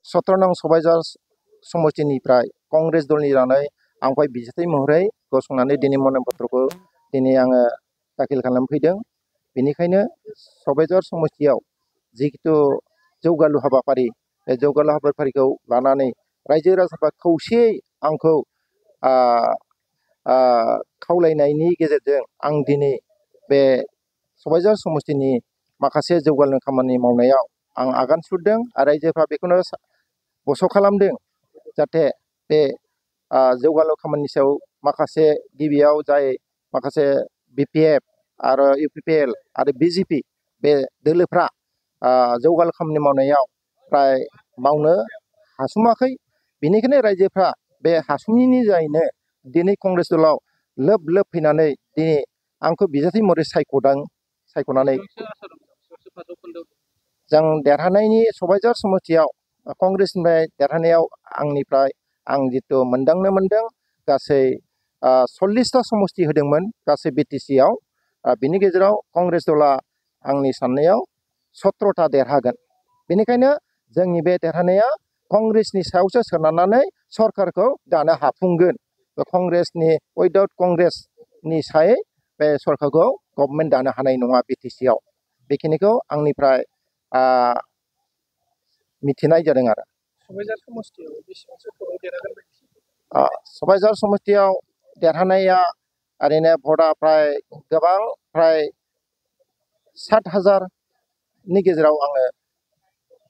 17 नं सबाइजार समष्टिनिफ्राय कंग्रेस दलनि जानानै आंखौहाय बिजाथि महरै गसंनानै दिनै मन'नयन पत्रखौ दिनै आङो दाखिल खालामफैदों। बेनिखायनो सबाइजार समष्टियाव जिहेतु जौगालु हाबाफारि बे जौगालु हाबाफारिखौ लानानै रायजो राजाफ्रा खौसेयै आंखौ खावलायनायनि गेजेरजों आं दिनै बे सबाइजार समष्टिनि माखासे जौगालु खामानि मावनायाव आं आगान सुरदों आरो रायजोफ्रा बेखौनो बस' खालामदों जाहाथे बे जौगालु खामानिनि सायाव माखासे गिबियाव जाय माखासे BPF आरो UPPL आरो BJP बे दोलोफ्रा जौगालु खामानि मावनायाव फ्राय मावनो हासुमाखै। बेनिखायनो रायजोफ्रा बे हासुङिनि जायैनो दिनै कंग्रेस दलाव लोब लोब फैनानै दिनै आंखौ बिजाथि महरै सायख'नानै जों देरहानायनि सबाइजार समष्टियाव कंग्रेसनिफ्राय देरहानायाव आं जितु मोनदांनो मोनदों गासै 40टा समष्टि होदोंमोन गासै BTC आव। बिनि गेजेराव कंग्रेस दला आंनि साननायाव 17टा देरहागोन। बेनिखायनो जोंनि बे देरहानाया कंग्रेसनि सायावसो सोनारनानै सरकारखौ दानो हाफुंगोन। कंग्रेसनि उइदाउट कंग्रेसनि सायै बे सरकारखौ गभर्नमेन्ट दानो हानाय नङा BTC आव। बेखिनिखौ आंनिफ्राय मिथिनाय जादों आरो। सबाइजार समष्टियाव बेसेबांसो भटआव देरहागोन बायदि? सबाइजार समष्टियाव देरहानाया ओरैनो भटआ फ्राय 60,000नि गेजेराव आङो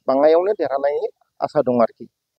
बाङायावनो देरहानायनि आसा दं आरोखि।